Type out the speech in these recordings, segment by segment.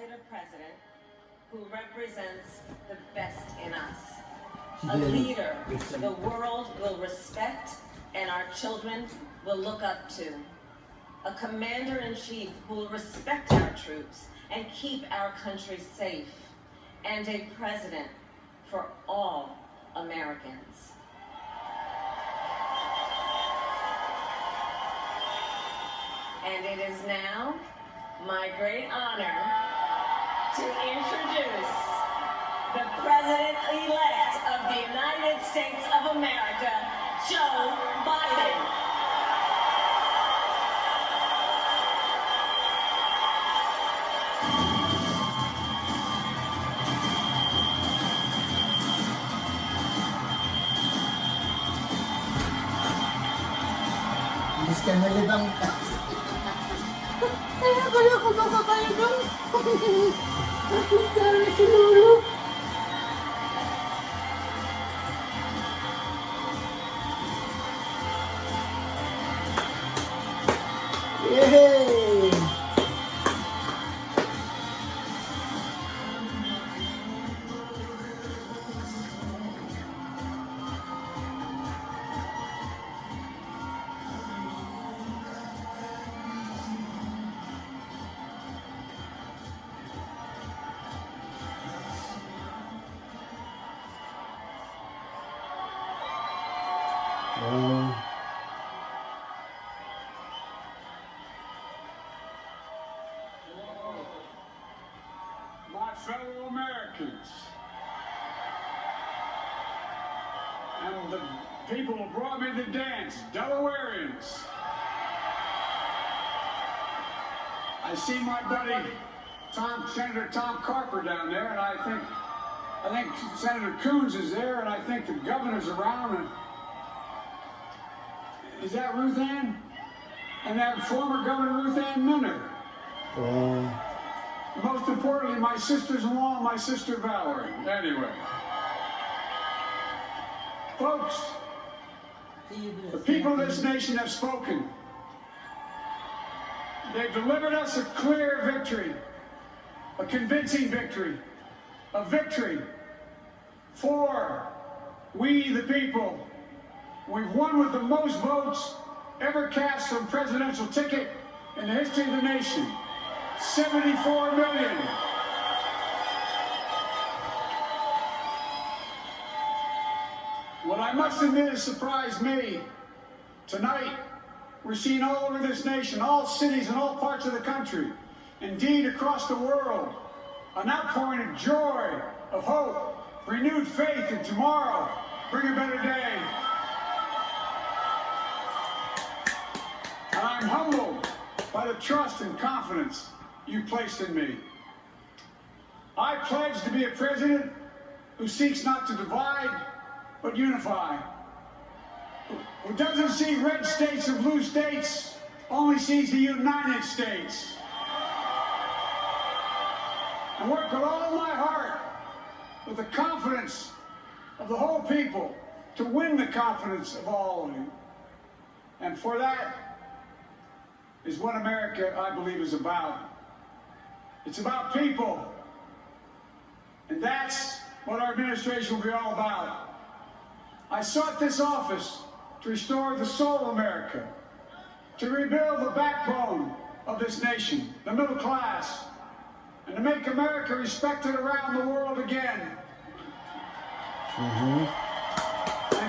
elected a president who represents the best in us. A leader the world will respect and our children will look up to. A commander-in-chief who will respect our troops and keep our country safe. And a president for all Americans. And it is now my great honor to introduce the President-elect of the United States of America, Joe Biden. Imbis ka nalibang kaya kaya ko makakaya ng nakita si Lolo. Yay! My fellow Americans, and the people who brought me to dance, Delawareans. I see my buddy Senator Tom Carper down there, and I think Senator Coons is there, and I think the governor's around. And is that Ruth Ann? And that former Governor Ruth Ann Minner. Most importantly, my sisters-in-law, my sister Valerie. Anyway. Folks, the people of this nation have spoken. They've delivered us a clear victory, a convincing victory, a victory for we the people. We've won with the most votes ever cast from presidential ticket in the history of the nation. 74 million. What I must admit has surprised me. Tonight, we're seeing all over this nation, all cities and all parts of the country, indeed across the world, an outpouring of joy, of hope, renewed faith in tomorrow, bring a better day. And I'm humbled by the trust and confidence you placed in me. I pledge to be a president who seeks not to divide, but unify. Who doesn't see red states and blue states, only sees the United States. And work with all my heart, with the confidence of the whole people, to win the confidence of all of you. And for that is what America, I believe, is about. It's about people. And that's what our administration will be all about. I sought this office to restore the soul of America, to rebuild the backbone of this nation, the middle class, and to make America respected around the world again. And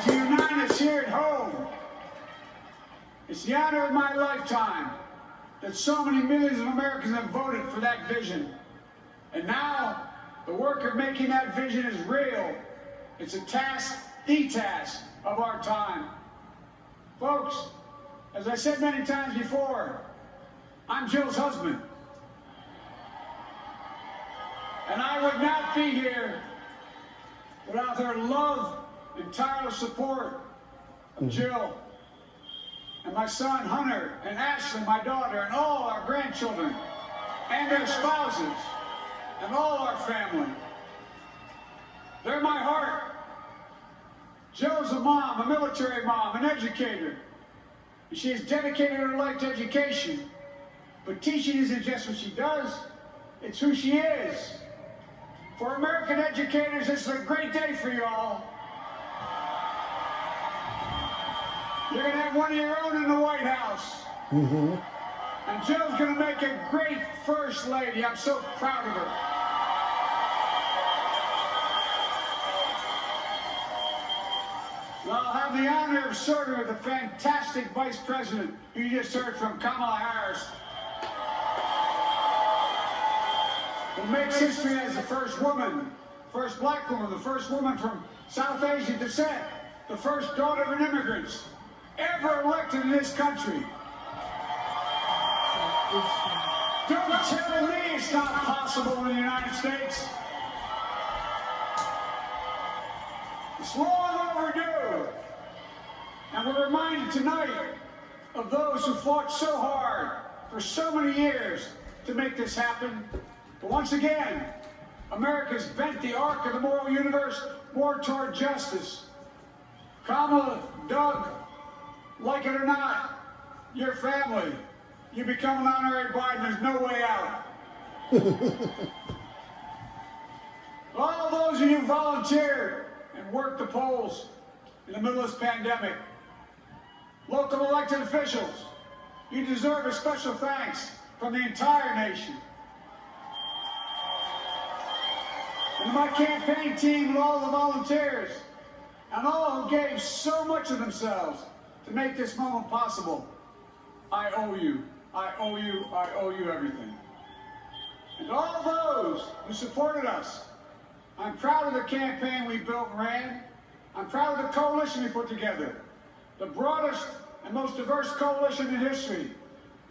to unite us here at home. It's the honor of my lifetime that so many millions of Americans have voted for that vision. And now, the work of making that vision is real. It's a task, the task of our time. Folks, as I said many times before, I'm Jill's husband. And I would not be here without her love and tireless support of Jill. And my son, Hunter, and Ashley, my daughter, and all our grandchildren, and their spouses, and all our family. They're my heart. Jill's a mom, a military mom, an educator. And she has dedicated her life to education. But teaching isn't just what she does, It's who she is. For American educators, this is a great day for you all. You're going to have one of your own in the White House. And Jill's going to make a great First Lady. I'm so proud of her. Well, I'll have the honor of serving with the fantastic Vice President who you just heard from, Kamala Harris, who makes history as the first woman, first black woman, the first woman from South Asian descent, the first daughter of an immigrant ever elected in this country. Don't tell me it's not possible in the United States. It's long overdue. And we're reminded tonight of those who fought so hard for so many years to make this happen. But once again, America's bent the arc of the moral universe more toward justice. Kamala, Doug, like it or not, your family, you become an honorary Biden, there's no way out. All those of you who volunteered and worked the polls in the middle of this pandemic, local elected officials, you deserve a special thanks from the entire nation. And my campaign team and all the volunteers, and all who gave so much of themselves to make this moment possible, I owe you. I owe you. I owe you everything. And all those who supported us, I'm proud of the campaign we built and ran. I'm proud of the coalition we put together. The broadest and most diverse coalition in history.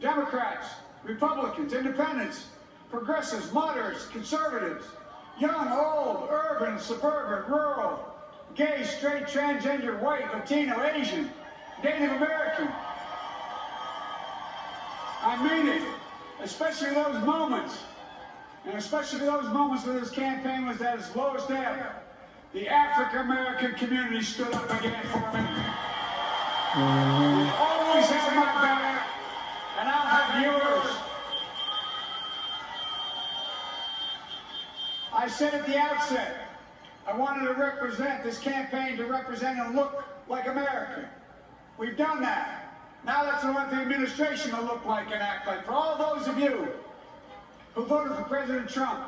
Democrats, Republicans, Independents, progressives, moderates, conservatives, young, old, urban, suburban, rural, gay, straight, transgender, white, Latino, Asian, Native American. I mean it, especially those moments, and especially those moments where this campaign was at its lowest ebb. The African American community stood up again for me. You always have my back, and I'll have yours. I said at the outset, I wanted to represent this campaign to represent and look like America. We've done that. Now let's let the administration will look like and act like. For all those of you who voted for President Trump,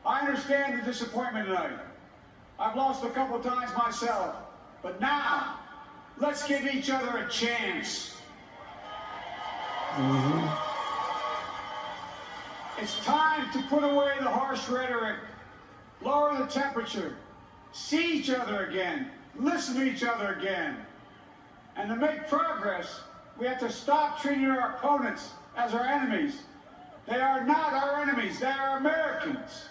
I understand the disappointment tonight. I've lost a couple times myself. But now, let's give each other a chance. It's time to put away the harsh rhetoric, lower the temperature, see each other again, listen to each other again. And to make progress, we have to stop treating our opponents as our enemies. They are not our enemies. They are Americans.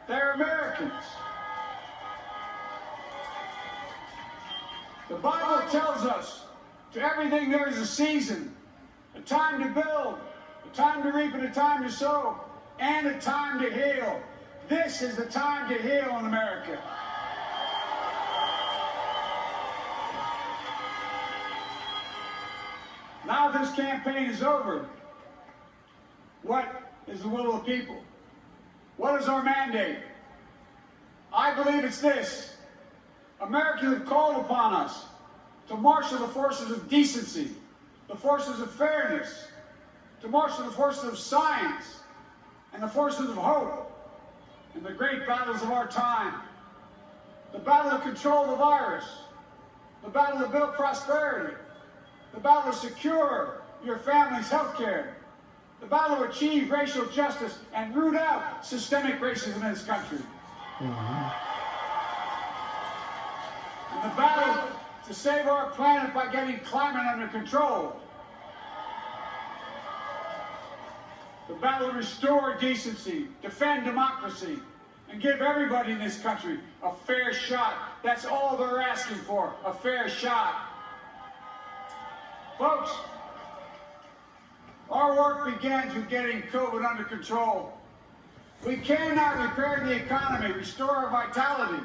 They're Americans. The Bible tells us, to everything there is a season, a time to build, a time to reap, and a time to sow, and a time to heal. This is the time to heal in America. Now this campaign is over. What is the will of the people? What is our mandate? I believe it's this. Americans have called upon us to marshal the forces of decency, the forces of fairness, to marshal the forces of science, and the forces of hope in the great battles of our time. The battle to control the virus, the battle to build prosperity, the battle to secure your family's health care, the battle to achieve racial justice and root out systemic racism in this country. And the battle to save our planet by getting climate under control. The battle to restore decency, defend democracy, and give everybody in this country a fair shot. That's all they're asking for, a fair shot. Folks, our work begins with getting COVID under control. We cannot repair the economy, restore our vitality,